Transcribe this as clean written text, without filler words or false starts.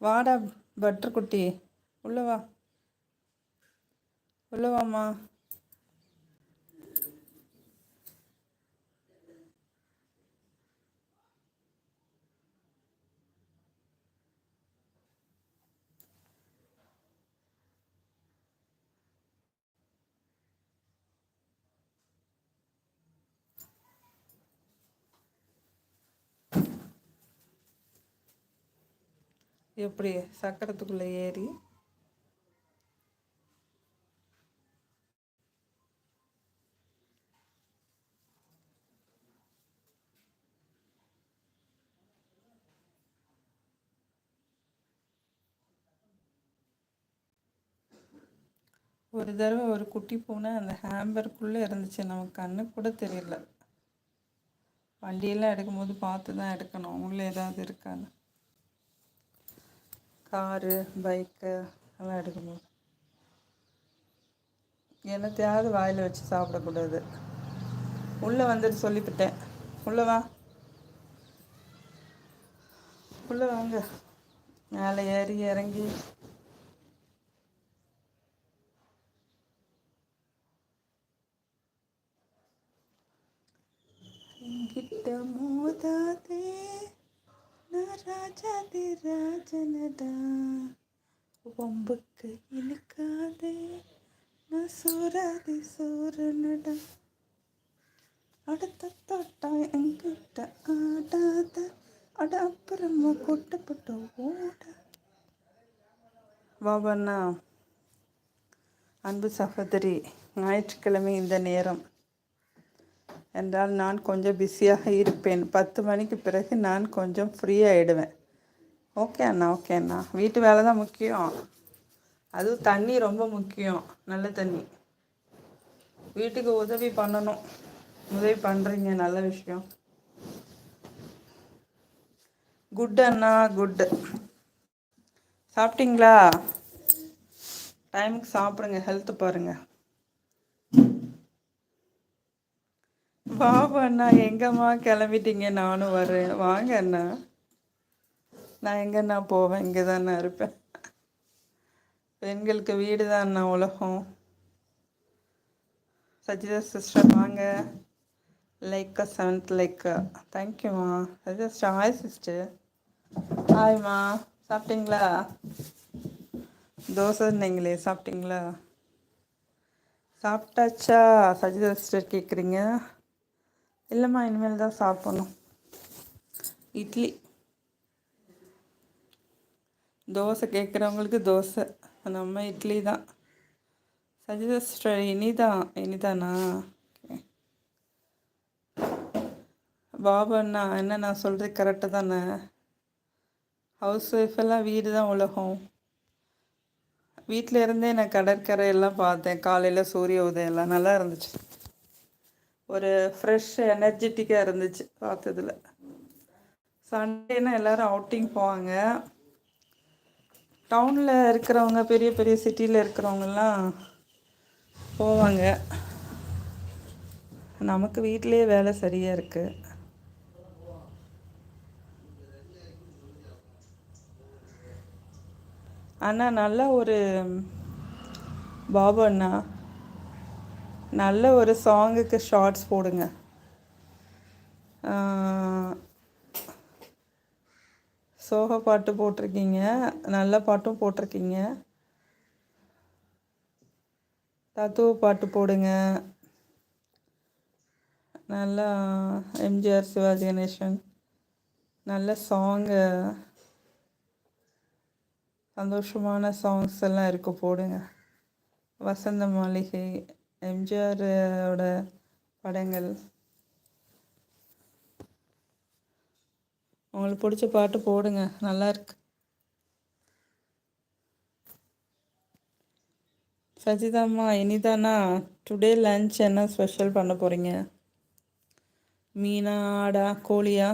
வாடா பட்டர் குட்டி, உள்ள வா, உள்ள வாம்மா. எப்படி சக்கரத்துக்குள்ளே ஏறி ஒரு தடவை ஒரு குட்டி பூனை அந்த ஹேம்பருக்குள்ளே இருந்துச்சு. நமக்கு கண்ணு கூட தெரியல. வண்டியெல்லாம் எடுக்கும்போது பார்த்து தான் எடுக்கணும், உள்ளே ஏதாவது இருக்கான்னு. காரு, பைக்கு எல்லாம் எடுக்கும்போது என்னத்தையாவது வாயில் வச்சு சாப்பிடக்கூடாது. உள்ளே வந்துட்டு சொல்லிவிட்டேன். உள்ளே வா, உள்ளே வாங்க. மேலே ஏறி இறங்கி என்கிட்ட மோதாதே, நான் ராஜாதி ராஜனடா, வம்புக்கு இழுக்காதே, நான் சூராதி சூரனடா, அடுத்த தோட்டம் என்கிட்ட ஆடாத, அட அப்புறமா கொட்டப்பட்ட ஓட. பாபண்ணா, அன்பு சகோதரி, ஞாயிற்றுக்கிழமை இந்த நேரம் என்றால் நான் கொஞ்சம் பிஸியாக இருப்பேன். 10 மணிக்கு பிறகு நான் கொஞ்சம் ஃப்ரீயாகிடுவேன். ஓகே அண்ணா, ஓகே அண்ணா. வீட்டு வேலை தான் முக்கியம். அதுவும் தண்ணி ரொம்ப முக்கியம், நல்ல தண்ணி. வீட்டுக்கு உதவி பண்ணணும். உதவி பண்ணுறீங்க, நல்ல விஷயம். குட் அண்ணா, குட். சாப்பிட்டீங்களா? டைமுக்கு சாப்பிடுங்க, ஹெல்த்து பாருங்கள். பாபு அண்ணா, எங்கம்மா கிளம்பிட்டீங்க? நானும் வரேன், வாங்க அண்ணா. நான் எங்கண்ணா போவேன், இங்கே தானே இருப்பேன். பெண்களுக்கு வீடு தான் அண்ணா உலகம். சஜிதா சிஸ்டர் வாங்க. லைக்கா 7th லைக்கா, தேங்க்யூம்மா. சஜிதா சிஸ்டர் ஹாய் சிஸ்டர். ஹாய்மா, சாப்பிட்டீங்களா? தோசை நீங்களே சாப்பிட்டீங்களா? சாப்பிட்டாச்சா சஜிதா சிஸ்டர் கேட்குறீங்க? இல்லைம்மா, இனிமேல் தான் சாப்பிட்ணும். இட்லி. தோசை கேட்குறவங்களுக்கு தோசை, நம்ம இட்லி தான். சஜிதா சிஸ்டர் இனிதானா? பாபு அண்ணா, என்ன நான் சொல்கிறது கரெக்டு தானே? ஹவுஸ் ஒய்ஃபெல்லாம் வீடு தான் உலகம். வீட்டில் இருந்தே நான் கடற்கரையெல்லாம் பார்த்தேன். காலையில் சூரிய உதயம் எல்லாம் நல்லா இருந்துச்சு. ஒரு ஃப்ரெஷ் எனர்ஜெட்டிக்காக இருந்துச்சு பார்த்ததில். சண்டேனா எல்லோரும் அவுட்டிங் போவாங்க. டவுனில் இருக்கிறவங்க, பெரிய பெரிய சிட்டியில் இருக்கிறவங்கெல்லாம் போவாங்க. நமக்கு வீட்டிலே வேலை சரியாக இருக்குது. அண்ணா நல்ல ஒரு பாபு அண்ணா, நல்ல ஒரு சாங்குக்கு ஷார்ட்ஸ் போடுங்க. சோக பாட்டு போட்டிருக்கீங்க, நல்ல பாட்டும் போட்டிருக்கீங்க. தத்துவ பாட்டு போடுங்க. நல்லா எம்ஜிஆர், சிவாஜி கணேசன் நல்ல சாங்கு, சந்தோஷமான சாங்ஸ் எல்லாம் இருக்கு, போடுங்க. வசந்த மாளிகை, எம்ஜிஆரோட படங்கள், உங்களுக்கு பிடிச்ச பாட்டு போடுங்க, நல்லா இருக்கு. சஜிதாம்மா, இனிதானா? டுடே லன்ச் என்ன ஸ்பெஷல் பண்ண போகிறீங்க? மீனா, ஆடா, கோழியா?